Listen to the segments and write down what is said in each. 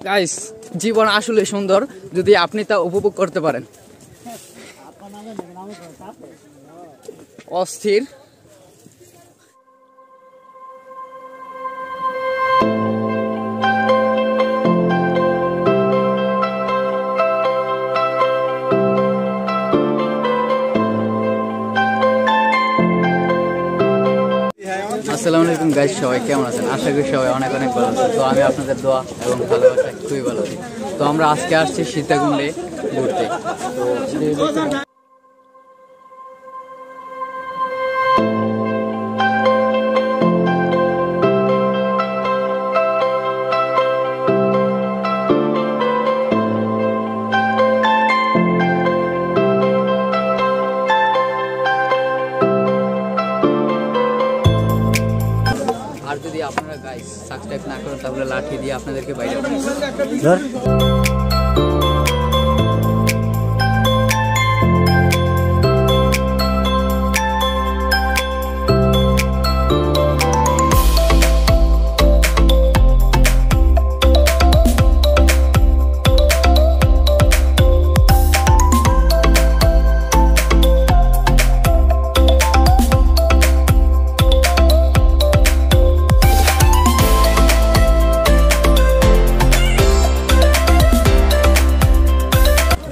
Guys, জীবন আসলে সুন্দর যদি আপনি তা উপভোগ করতে পারেন। অস্থির। আসসালামু আলাইকুম গাইস, সবাই কেমন আছেন? আশা করি সবাই অনেক অনেক ভালো আছেন। তো আমি আপনাদের দোয়া এবং ভালোবাসা খুবই ভালো আছি। তো আমরা আজকে আসছি সীতাকুণ্ডে ঘুরতে। আর যদি আপনারা গাইস সাবস্ক্রাইব না করেন তাহলে লাঠি দিয়ে আপনাদেরকে বাইরে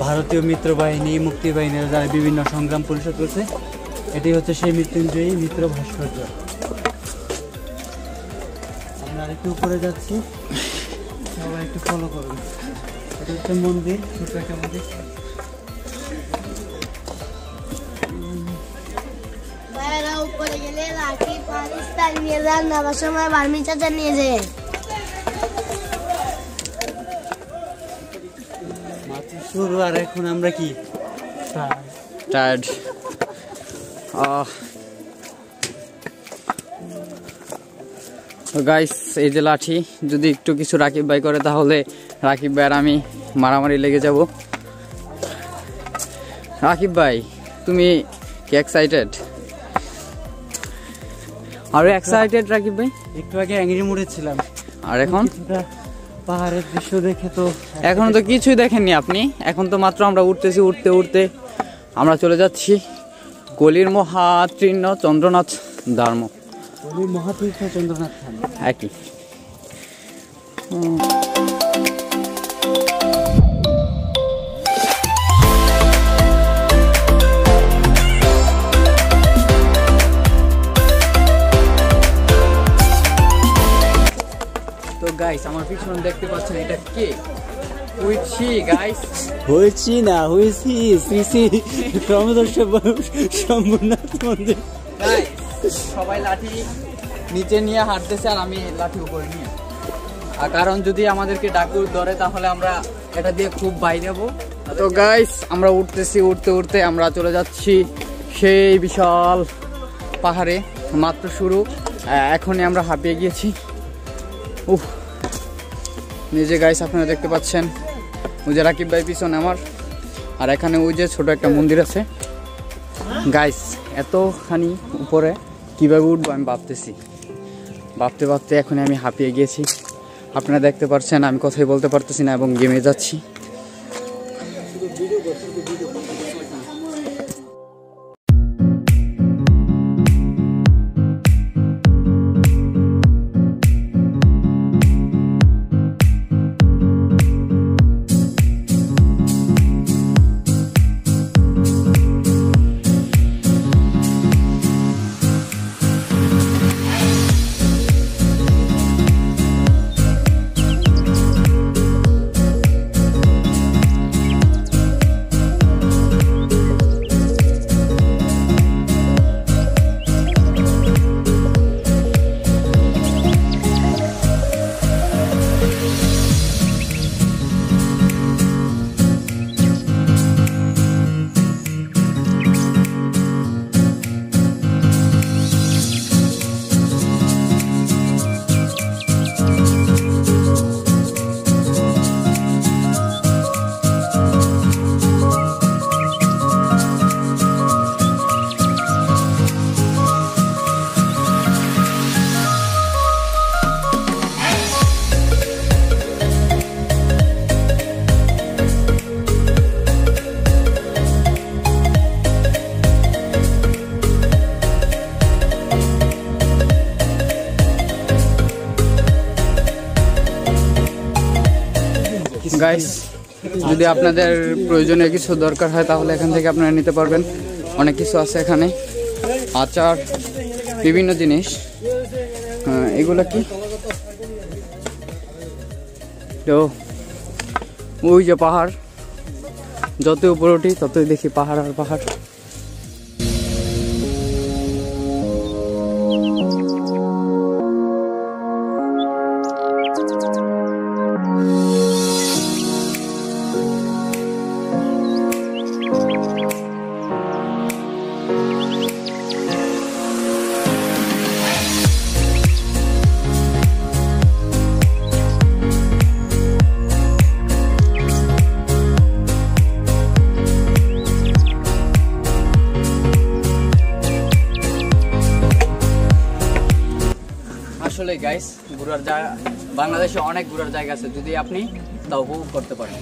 ভারতীয় মিত্র বাহিনী, মুক্তি বাহিনীর যারা বিভিন্ন সংগ্রাম পরিষদ করছে, এটি হচ্ছে সেই মৃত্যুঞ্জয়ী মিত্র ভাস্কর্য। আমরা আরেকটু উপরে যাচ্ছি, সবাই একটু ফলো করুন। এটা হচ্ছে মন্দির, ছোট একটা মন্দির। উপরে গেলে রাখি পাকিস্তান নিয়ে যান, নামার সময় বার্মি চাচা নিয়ে যায়। শুরু, আর এখন আমরা কি টায়ার্ড। গাইস, এই যে লাঠি, যদি একটু কিছু রাকিব ভাই করে তাহলে রাকিব ভাই আর আমি মারামারি লেগে যাব। রাকিব ভাই, তুমি কি এক্সাইটেড? আরো এক্সাইটেড রাকিব ভাই? একটু আগে অ্যাংরি মোড়ে ছিলাম, আর এখন পাহাড়ের দৃশ্য দেখে তো এখনো তো কিছুই দেখেননি আপনি। এখন তো মাত্র আমরা উঠতেছি, উঠতে উঠতে আমরা চলে যাচ্ছি কলির মহাতীর্ণ চন্দ্রনাথ ধর্ম। কলির মহাতীর্থ চন্দ্রনাথ ধাম একই। তো গাইস, আমার পিছনে দেখতে পাচ্ছেন এটা কে? হয়েছি গাইস, হয়েছি না হয়েছি শ্রী শ্রী ক্রমদর্শ শম্ভুনাথ মন্দির। গাইস, সবাই লাঠি নিচে নিয়ে হাঁটতেছে আর আমি লাঠি উপরে নিয়ে। আর কারণ যদি আমাদেরকে ডাকুর ধরে তাহলে আমরা এটা দিয়ে খুব বাইরে যাবো। তো গাইস, আমরা উঠতেছি, উঠতে উঠতে আমরা চলে যাচ্ছি সেই বিশাল পাহাড়ে। মাত্র শুরু, এখনই আমরা হাঁপিয়ে গিয়েছি। উফ, নিজে গাইস আপনারা দেখতে পাচ্ছেন ওই যে রাকিব ভাই পিছনে আমার, আর এখানে ওই যে ছোট একটা মন্দির আছে। গাইস, এতখানি উপরে কিভাবে উঠবো আমি ভাবতেছি, ভাবতে ভাবতে এখনই আমি হাঁপিয়ে গিয়েছি। আপনারা দেখতে পাচ্ছেন আমি কথাই বলতে পারতেছি না এবং গেমে যাচ্ছি। গাইস যদি আপনাদের প্রয়োজনীয় কিছু দরকার হয় তাহলে এখান থেকে আপনারা নিতে পারবেন। অনেক কিছু আছে এখানে, আচার, বিভিন্ন জিনিস। এগুলো কি? তো ওই যে পাহাড়, যত উপরে উঠি ততই দেখি পাহাড় আর পাহাড়। আসলে গাইস ঘোরার জায়গা বাংলাদেশে অনেক ঘোরার জায়গা আছে, যদি আপনি তা উপভোগ করতে পারেন।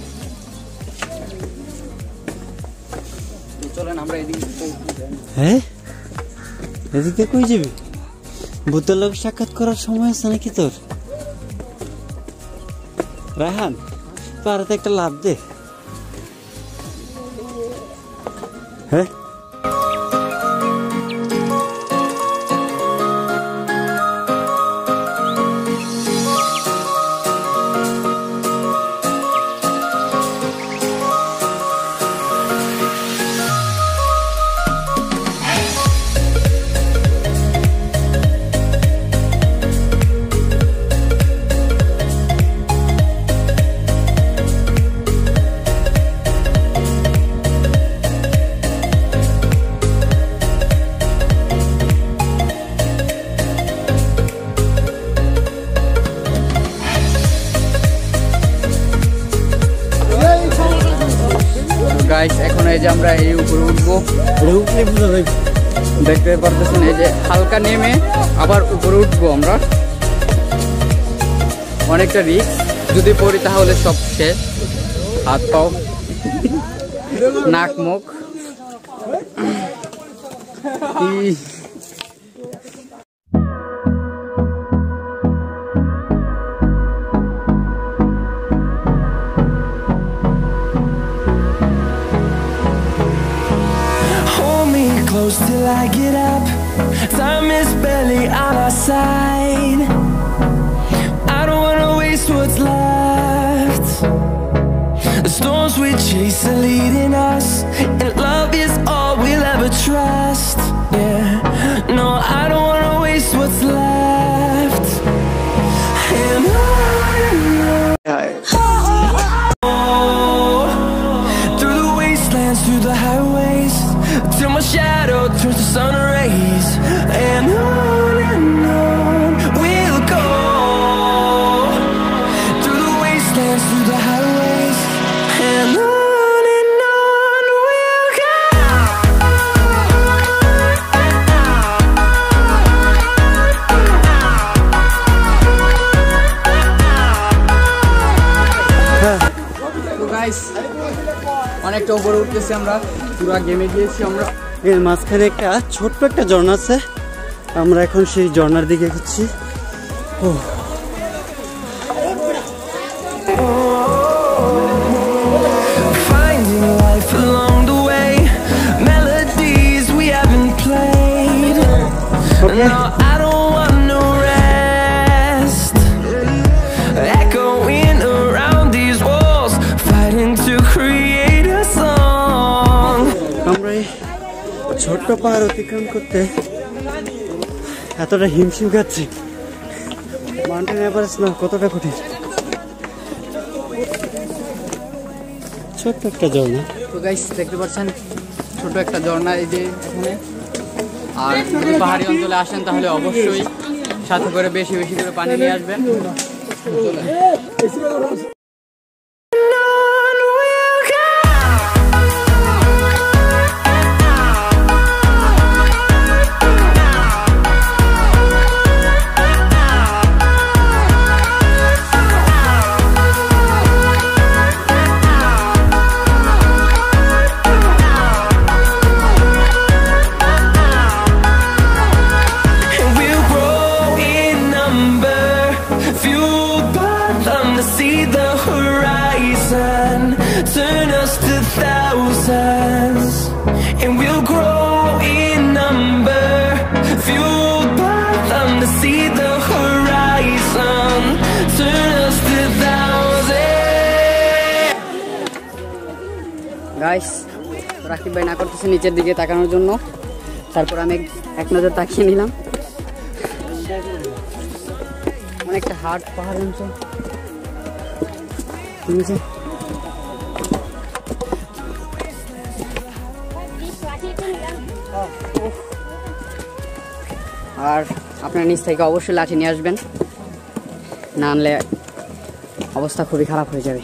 চলেন আমরা এদিকে। হ্যাঁ, এদিকে কই যাবি? ভূতের লোক সাক্ষাৎ করার সময় আছে নাকি তোর? রাহান, পারাতে একটা লাভ দে। হ্যাঁ, গাইস এখন এই যে আমরা এই উপরে উঠবো, দেখতে পারতেছেন এই যে হালকা নেমে আবার উপরে উঠবো আমরা। অনেকটা রিস্ক, যদি পড়ি তাহলে সব শেষ, হাত পাও, নাক মুখ। Till I get up, time is barely on our side. I don't wanna waste what's left. The storms we chase are leading us, and love is all we'll ever trust. Yeah, no, I don't wanna waste what's left. And through the wastelands, through the highways, till my shadow turns to sun rays, and on we'll go. Through the wastelands, through the highways, and on we'll go. তো guys অনেকটা উপরে উঠতেছি আমরা, পুরো গেমে গিয়েছি আমরা। এর মাঝখানে একটা ছোট্ট একটা ঝর্ণা আছে, আমরা এখন সেই ঝর্ণার দিকে যাচ্ছি। Finding life along the way, melodies we haven't played. No, I don't want no rest. Echoing around these walls, fighting to create a song. আমরা এই ছোট্ট পাহাড় অতিক্রম করতে এতটা হিমশিম খাচ্ছি। মাউন্টেন এভারেস্ট না, কতটা কঠিন। ছোট্ট একটা ঝর্ণা। তো গাইস দেখতে পাচ্ছেন ছোট একটা ঝর্ণা এই যে এখানে। আর যদি পাহাড়ি অঞ্চলে আসেন তাহলে অবশ্যই সাথে করে বেশি বেশি করে পানি নিয়ে আসবেন। See the chances, and we'll grow in number, fueled by them to see the horizon, turn us to thousands. Guys, Rakib ভাই না করতেছে নিচের দিকে তাকানোর জন্য, তারপর আমি এক নজর তাকিয়ে নিলাম। অনেকটা হার্ড পাহাড় অঞ্চল নিচে। আর আপনার নিচ থেকে অবশ্যই লাঠি নিয়ে আসবেন, না আনলে অবস্থা খুবই খারাপ হয়ে যাবে।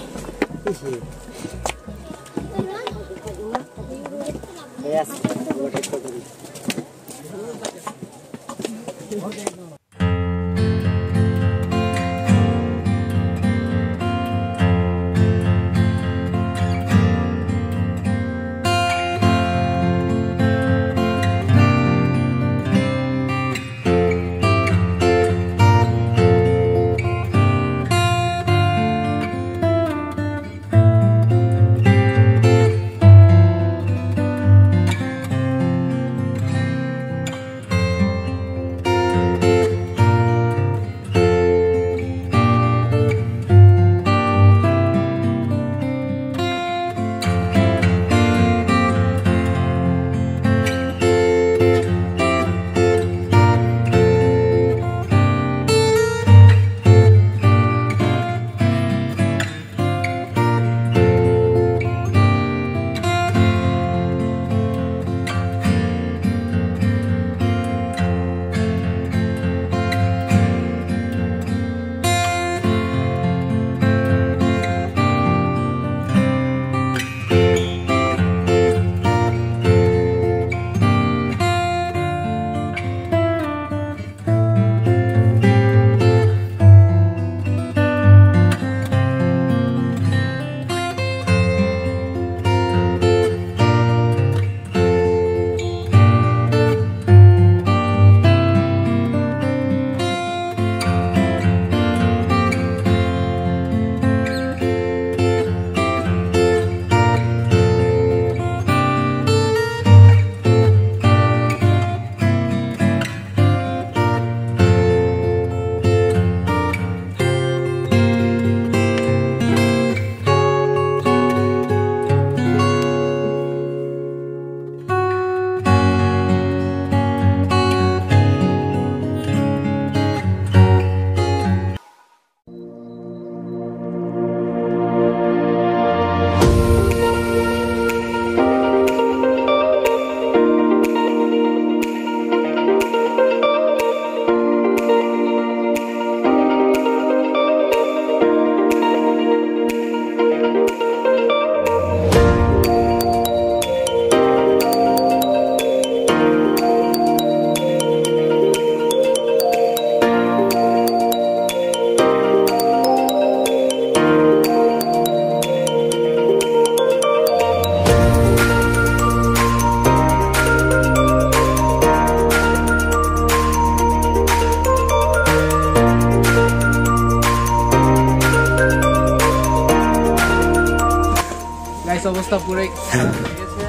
অবস্থা পুরো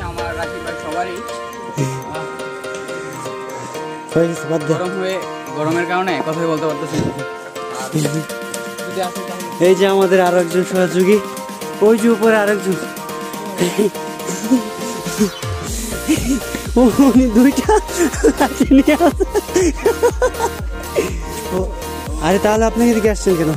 আমার রাকিব ভাই সবারই গরমের কারণে কথাই বলতে পারতেছি। এই যে আমাদের আরো একজন সহযোগী, ওই যে উপরে আরেকজন, উনি দুইটা নিয়ে আসে। আরে তাহলে আপনি এদিকে আসছেন কেন?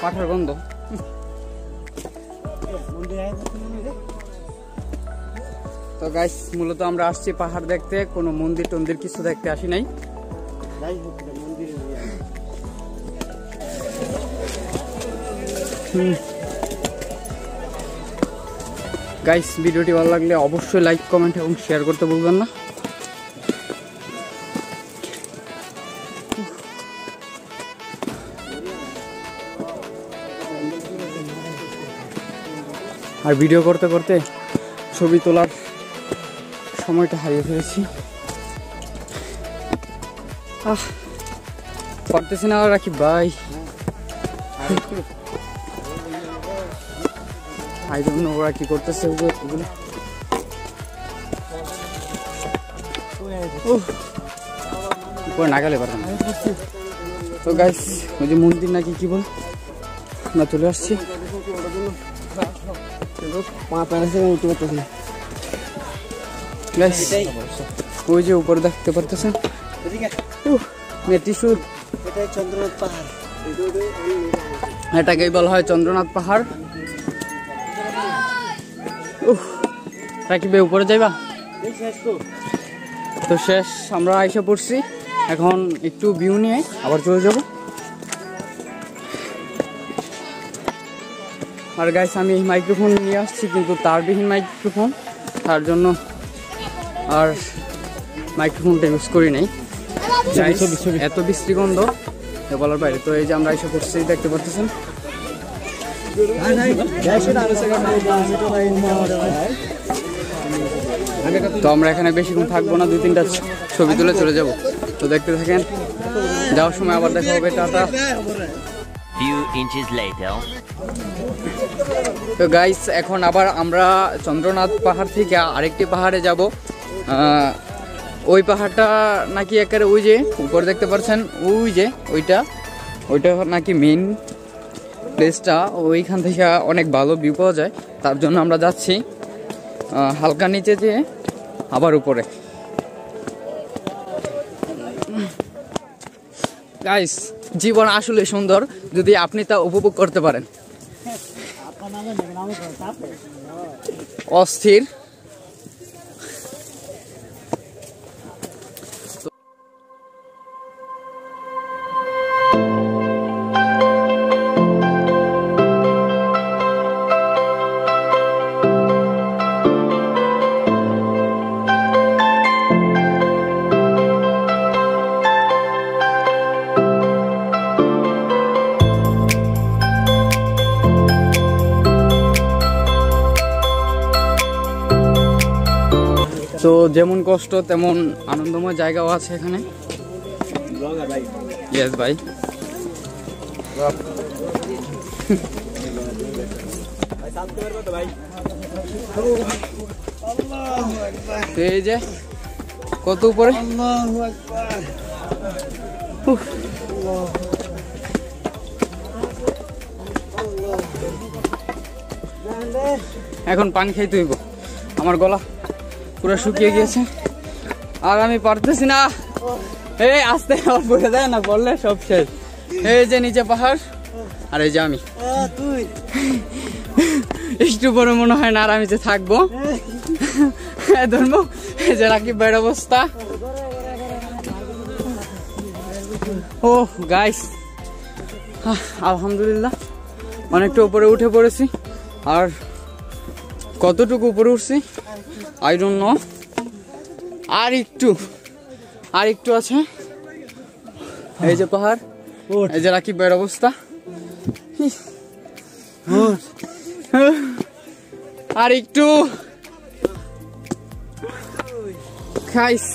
পাঠার গন্ধ। তো গাইস মূলত আমরা আসছি পাহাড় দেখতে, কোনো মন্দির টন্দির কিছু দেখতে আসি নাই। গাইস ভিডিওটি ভালো লাগলে অবশ্যই লাইক কমেন্ট এবং শেয়ার করতে ভুলবেন না। আর ভিডিও করতে করতে ছবি তোলার সময়টা হারিয়ে ফেলেছি। পারতেছি না রাকিব ভাই। আই ডোন্ট নো ওরা কি করতেছে ওগুলো। উপরে না গেলে পারতাম। তো গাইস ওই যে মন্দির নাকি কি বল, আমরা চলে আসছি। ওই যে উপরে দেখতে পারতেছেন চন্দ্রনাথ পাহাড়, এটাকেই বলা হয় চন্দ্রনাথ পাহাড়। রাকিব উপরে যাইবা? তো শেষ, আমরা আইসা পড়ছি, এখন একটু ভিউ নিয়ে আবার চলে যাব। আর গাইস আমি এই মাইক্রোফোন নিয়ে আসছি কিন্তু তারবিহীন মাইক্রোফোন, তার জন্য আর মাইক্রোফোনটা ইউজ করি নাই। এত বিশ্রী গন্ধ বলার বাইরে। তো এই যে আমরা এসে পড়ছি, দেখতে পাচ্ছেন। তো আমরা এখানে বেশিক্ষণ থাকবো না, 2-3টা ছবি তুলে চলে যাব। তো দেখতে থাকেন, যাওয়ার সময় আবার দেখা হবে। টাটা। তো গাইস এখন আবার আমরা চন্দ্রনাথ পাহাড় থেকে আরেকটি পাহাড়ে যাব। ওই পাহাড়টা নাকি একেবারে ওই যে উপরে দেখতে পাচ্ছেন, ওই যে ওইটা নাকি মেইন প্লেসটা। ওইখান থেকে অনেক ভালো ভিউ পাওয়া যায়, তার জন্য আমরা যাচ্ছি হালকা নিচে যেয়ে আবার উপরে। গাইস জীবন আসলে সুন্দর যদি আপনি তা উপভোগ করতে পারেন। অস্থির। তো যেমন কষ্ট তেমন আনন্দময় জায়গাও আছে এখানে। ইয়েস ভাই। এই যে কত উপরে, এখন পানি খাইতে হইব। আমার গলা পুরো শুকিয়ে গিয়েছে আর আমি পারতেছি না। এই আস্তে আবার পড়ে দেয় না, বললে সব শেষ। এই যে নিচে পাহাড় আর এই যে আমি। একটু বড় মনে হয় না আর আমি যে থাকবো। ধরবো এই যে রাকিব ভাইয়ের অবস্থা। ও গাইস আলহামদুলিল্লাহ অনেকটা উপরে উঠে পড়েছি। আর কতটুকু উপরে উঠছি আই ডোন্ট নো। আর একটু আছে। এই যে পাহাড়, এই যে রাকিব ভাইয়ের অবস্থা। আর একটু খাইস।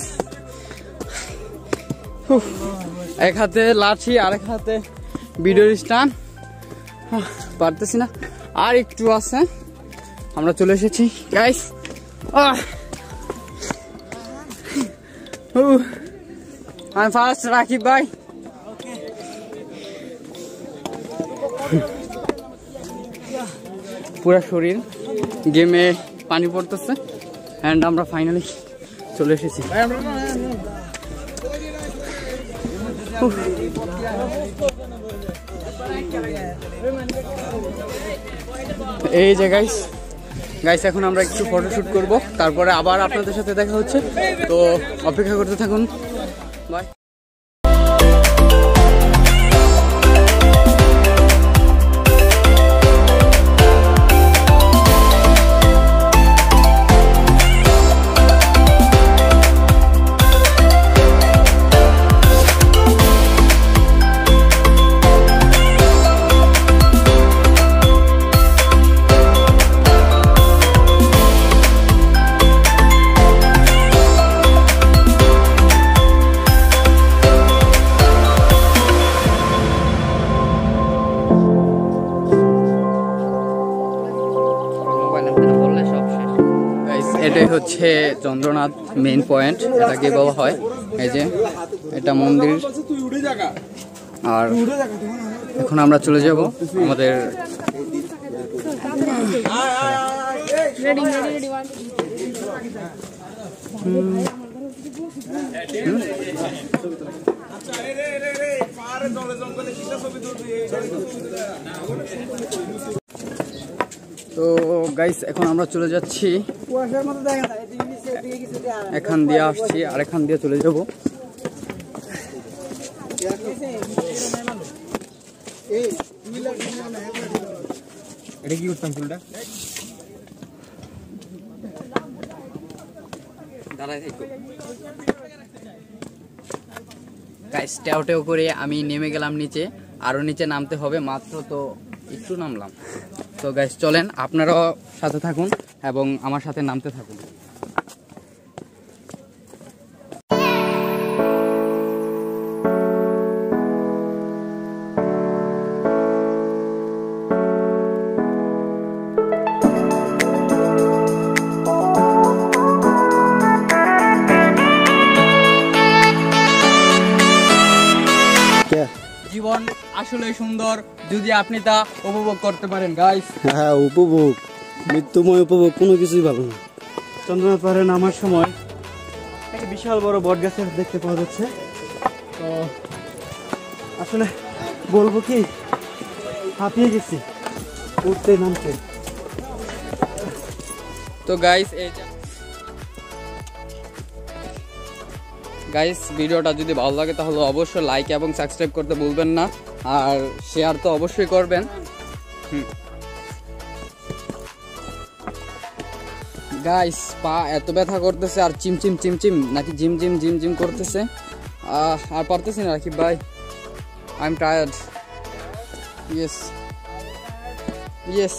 এক হাতে লাঠি আর এক হাতে ভিডিওর স্ট্যান্ড, পারতেছি না। আর একটু আছে, আমরা চলে এসেছি গাইস। I'm fast, রাকিব ভাই। পুরা শরীর গেমে পানি পড়তেছে এন্ড আমরা ফাইনালি চলে এসেছি। এই যে গাইস এখন আমরা একটু ফটোশুট করব, তারপরে আবার আপনাদের সাথে দেখা হচ্ছে। তো অপেক্ষা করতে থাকুন, বাই। এটাই হচ্ছে চন্দ্রনাথ মেইন পয়েন্ট, এটাকে বলা হয়। এই যে এটা মন্দির, আর এখন আমরা চলে যাব আমাদের তো গাইস এখন আমরা চলে যাচ্ছি, এখান দিয়ে আসছি আর এখান দিয়ে চলে যাব। এটা কি করতাম ফুলটা গাইস টেও করে আমি নেমে গেলাম নিচে, আরো নিচে নামতে হবে, মাত্র তো একটু নামলাম। তো গাইস চলেন আপনারাও সাথে থাকুন এবং আমার সাথে নামতে থাকুন। জীবন আসলে সুন্দর যদি আপনি তা উপভোগ করতে পারেন গাইস। হ্যাঁ, উপভোগ, মৃত্যুময় উপভোগ কোনো কিছুই ভালো না। চন্দ্রনাথ পাহাড়ে নামার সময় একটা বিশাল বড় বট গাছের দেখতে পাওয়া যাচ্ছে। তো আসলে বলবো কি, হাঁপিয়ে গেছি উঠতে নামতে। তো গাইস ভিডিওটা যদি ভালো লাগে তাহলে অবশ্যই লাইক এবং সাবস্ক্রাইব করতে ভুলবেন না, আর শেয়ার তো অবশ্যই করবেন। গাইস পা এত ব্যথা করতেছে আর চিমচিম চিমচিম নাকি জিম জিম জিম জিম করতেছে, আর পারতেছি না রাকিব ভাই, I am tired. Yes yes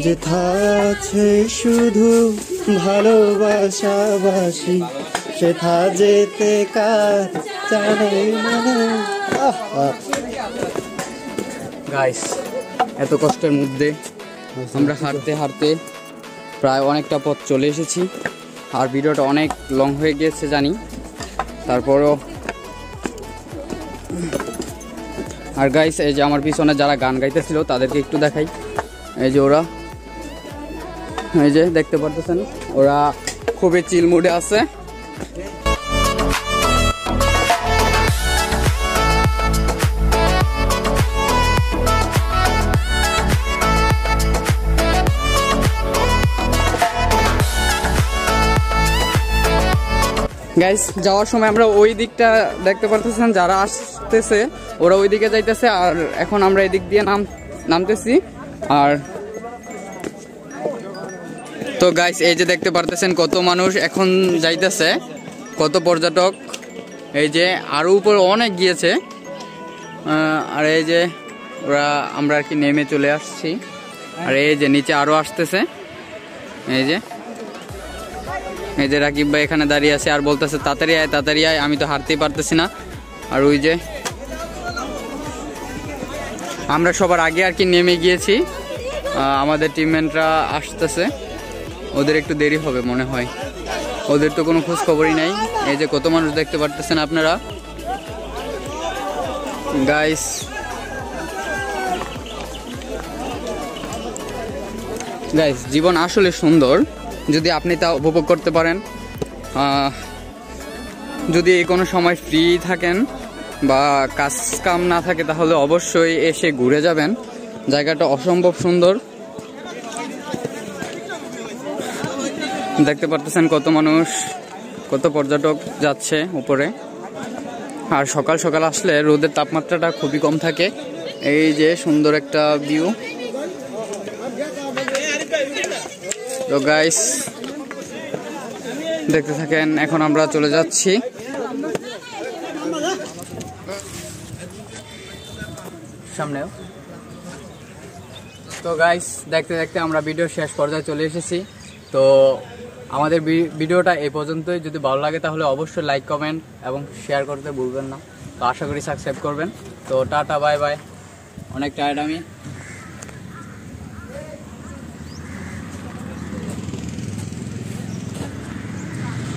যেথা আছে শুধু ভালোবাসাবাসি, সেথা যেতে কার জানে না। গাইস এত কষ্টের মধ্যে আমরা হাঁটতে হাঁটতে প্রায় অনেকটা পথ চলে এসেছি, আর ভিডিওটা অনেক লং হয়ে গিয়েছে জানি, তারপরও। আর গাইস এই যে আমার পিছনে যারা গান গাইতেছিল তাদেরকে একটু দেখাই। এই যে ওরা, এই যে দেখতে পারতেছেন, ওরা খুবই চিল মুডে আছে। গাইস যাওয়ার সময় আমরা ওই দিকটা দেখতে পারতেছেন, যারা আসতেছে ওরা ওই দিকে যাইতেছে, আর এখন আমরা এই দিক দিয়ে নামতেছি। আর তো গাইস এই যে দেখতে পারতেছেন কত মানুষ এখন যাইতেছে, কত পর্যটক, এই যে আরো উপরে অনেক গিয়েছে। আর এই যে ওরা আমরা আর কি নেমে চলে আসছি, আর এই যে নিচে আরো আসতেছে। এই যে রাকিব ভাই এখানে দাঁড়িয়ে আছে আর বলতেছে তাড়াতাড়ি আয় তাড়াতাড়ি আয়, আমি তো হাঁটতেই পারতেছি না। আর ওই যে আমরা সবার আগে আর কি নেমে গিয়েছি, আমাদের টিমমেটরা আসতেছে, ওদের একটু দেরি হবে মনে হয়। ওদের তো কোনো খোঁজ খবরই নাই। এই যে কত মানুষ দেখতে পারতেছেন আপনারা গাইস। জীবন আসলে সুন্দর যদি আপনি তা উপভোগ করতে পারেন। যদি কোনো সময় ফ্রি থাকেন বা কাজ কাম না থাকে তাহলে অবশ্যই এসে ঘুরে যাবেন। জায়গাটা অসম্ভব সুন্দর। দেখতে পারতেছেন কত মানুষ, কত পর্যটক যাচ্ছে উপরে। আর সকাল সকাল আসলে রোদের তাপমাত্রাটা খুবই কম থাকে। এই যে সুন্দর একটা ভিউ। তো গাইস দেখতে থাকেন। এখন আমরা চলে যাচ্ছি সামনেও। তো গাইস দেখতে দেখতে আমরা ভিডিওর শেষ পর্যায়ে চলে এসেছি। তো আমাদের ভিডিওটা এই পর্যন্তই। যদি ভালো লাগে তাহলে অবশ্যই লাইক, কমেন্ট এবং শেয়ার করতে ভুলবেন না। তো আশা করি সাবস্ক্রাইব করবেন। তো টাটা, বাই বাই। অনেক টায়ার্ড আমি।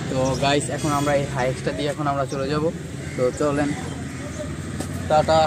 তো গাইস এখন আমরা এই হাইক্সটা দিয়ে এখন আমরা চলে যাব। তো চলেন, টাটা।